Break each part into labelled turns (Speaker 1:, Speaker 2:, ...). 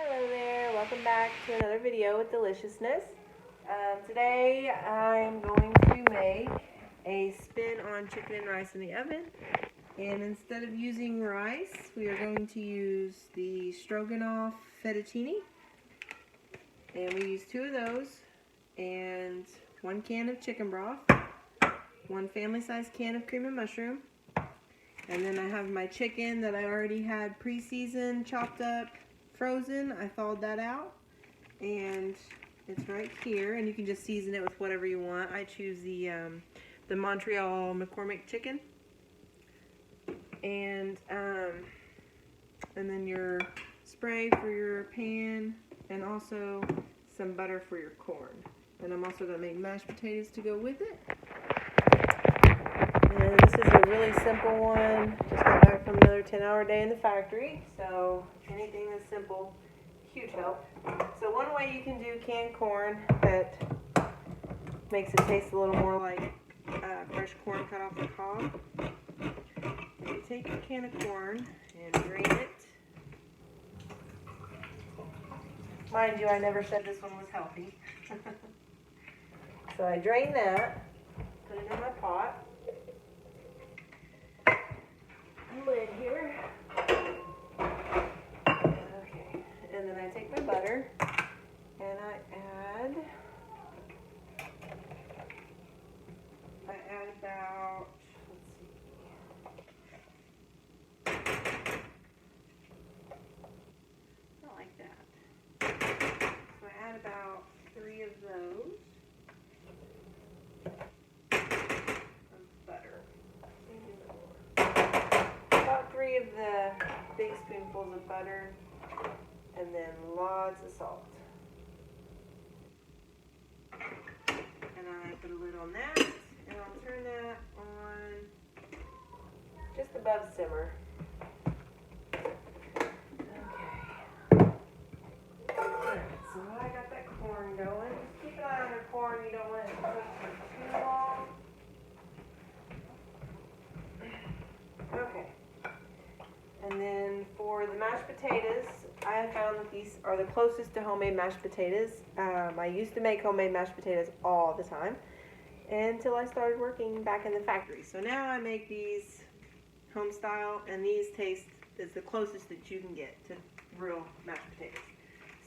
Speaker 1: Hello there, welcome back to another video with Deliciousness. Today I'm going to make a spin on chicken and rice in the oven. And instead of using rice, we are going to use the stroganoff fettuccine. And we use 2 of those and 1 can of chicken broth, 1 family-sized can of cream and mushroom. And then I have my chicken that I already had pre-seasoned, chopped up, frozen. I thawed that out and it's right here, and you can just season it with whatever you want. I choose the Montreal McCormick chicken, and then your spray for your pan, and also some butter for your corn. And I'm also going to make mashed potatoes to go with it. And this is a really simple one. Just got back from another 10-hour day in the factory, so anything that's simple, huge help. So one way you can do canned corn that makes it taste a little more like fresh corn cut off the cob. You take a can of corn and drain it. Mind you, I never said this one was healthy. So I drain that, put it in my pot. Lid here. Okay, and then I take my butter and I add about, let's see, not like that. So I add about 3 of those of butter. About 3 of the big spoonfuls of butter, and then lots of salt. And I put a lid on that, and I'll turn that on just above simmer. Okay. Alright, so I got that corn going. Just keep an eye on your corn. You don't want it to cook for too long. Okay. And then for the mashed potatoes, I have found that these are the closest to homemade mashed potatoes. I used to make homemade mashed potatoes all the time until I started working back in the factory. So now I make these home style, and these taste is the closest that you can get to real mashed potatoes.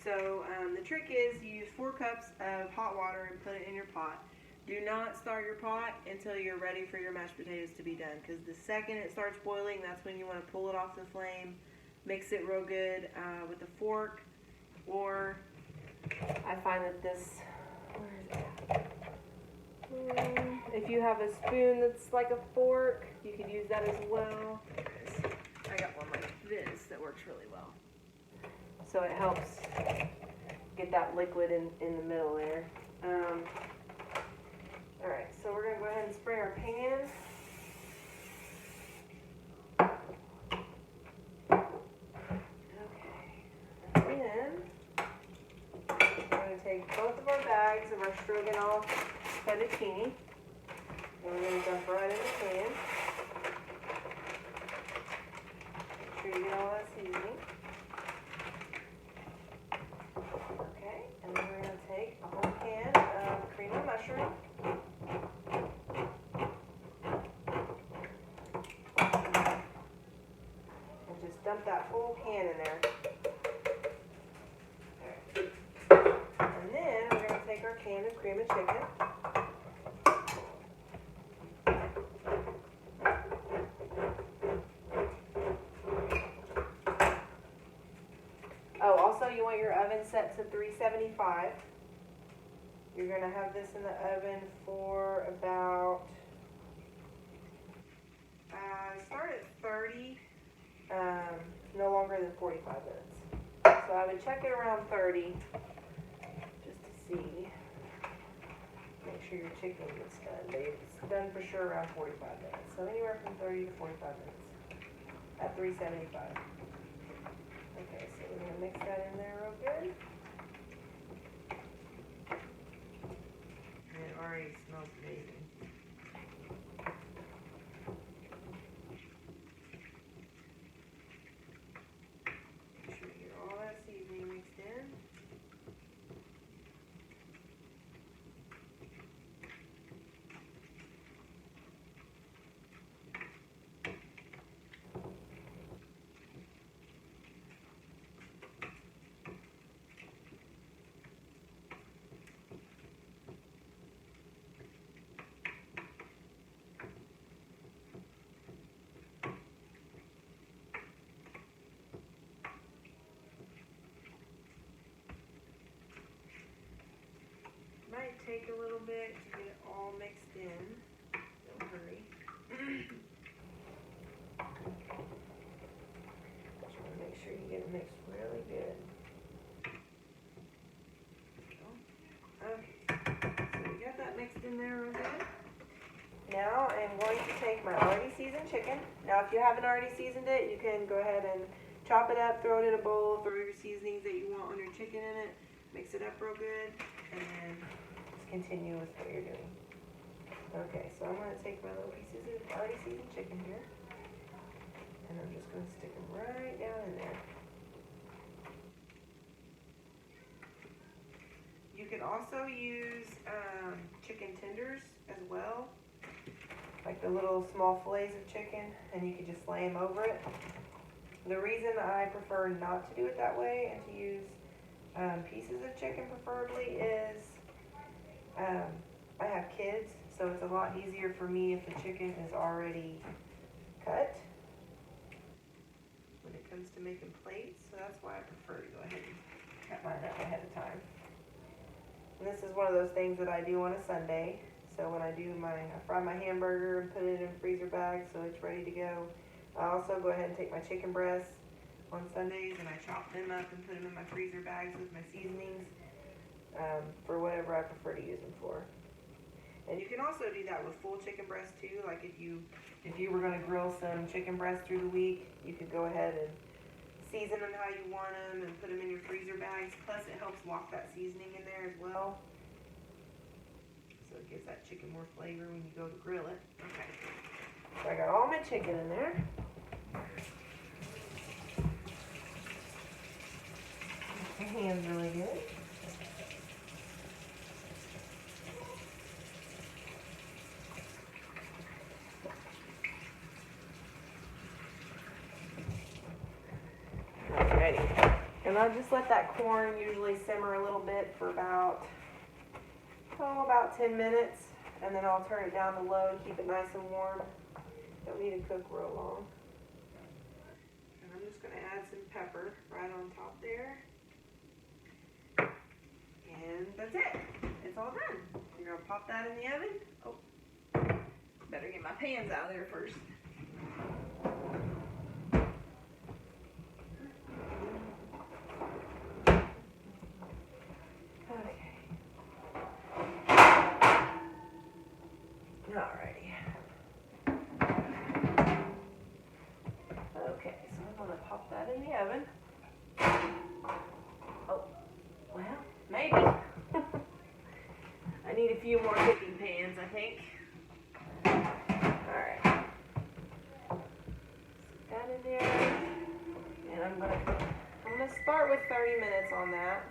Speaker 1: So the trick is you use 4 cups of hot water and put it in your pot. Do not start your pot until you're ready for your mashed potatoes to be done, because the second it starts boiling, that's when you want to pull it off the flame. Mix it real good with a fork, or I find that this, where is it? If you have a spoon that's like a fork, you could use that as well. I got one like this that works really well. So it helps get that liquid in the middle there. Alright, so we're going to go ahead and spray our pan. Okay, and then we're going to take both of our bags of our stroganoff fettuccine, and we're going to dump right in the pan. Make sure you get all that seasoning. Okay, and then we're going to take a whole can of cream and mushroom. Dump that whole can in there. And then we're going to take our can of cream of chicken. Oh, also you want your oven set to 375. You're going to have this in the oven for about, start at 30. No longer than 45 minutes. So I would check it around 30 just to see. Make sure your chicken gets done. But it's done for sure around 45 minutes. So anywhere from 30 to 45 minutes at 375. Okay, so we're going to mix that in there real good. And it already smells amazing. Make sure you get all that seasoning mixed take a little bit to get it all mixed in. Don't hurry. Just want to make sure you get it mixed really good. Okay, so we got that mixed in there real good. Now I'm going to take my already seasoned chicken. Now if you haven't already seasoned it, you can go ahead and chop it up, throw it in a bowl, throw your seasonings that you want on your chicken in it, mix it up real good, and then just continue with what you're doing. Okay, so I'm going to take my little pieces of already seasoned chicken here, and I'm just going to stick them right down in there. You can also use chicken tenders as well, like the little small fillets of chicken, and you can just lay them over it. The reason I prefer not to do it that way and to use pieces of chicken preferably is I have kids, so it's a lot easier for me if the chicken is already cut when it comes to making plates, so that's why I prefer to go ahead and cut mine up ahead of time. And this is one of those things that I do on a Sunday. So when I fry my hamburger and put it in freezer bags so it's ready to go. I also go ahead and take my chicken breasts on Sundays and I chop them up and put them in my freezer bags with my seasonings for whatever I prefer to use them for. And you can also do that with full chicken breasts too. Like if you were going to grill some chicken breasts through the week, you could go ahead and season them how you want them and put them in your freezer bags. Plus it helps lock that seasoning in there as well. So it gives that chicken more flavor when you go to grill it. Okay. So I got all my chicken in there. My hands really good. Alrighty. And I'll just let that corn usually simmer a little bit for about 10 minutes. And then I'll turn it down to low and keep it nice and warm. Don't need to cook real long. And I'm just going to add some pepper right on top there. And that's it. It's all done. You're going to pop that in the oven. Oh, better get my pans out of there first. Okay. Alrighty. Okay, so I'm going to pop that in the oven. Oh, well, maybe. I need a few more cooking pans, I think. Alright. Stick that in there. And I'm gonna start with 30 minutes on that.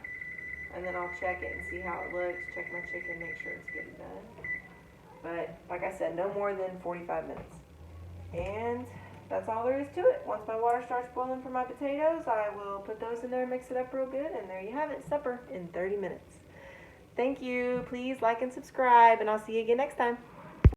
Speaker 1: And then I'll check it and see how it looks. Check my chicken, make sure it's getting done. But like I said, no more than 45 minutes. And that's all there is to it. Once my water starts boiling for my potatoes, I will put those in there and mix it up real good. And there you have it, supper in 30 minutes. Thank you. Please like and subscribe, and I'll see you again next time.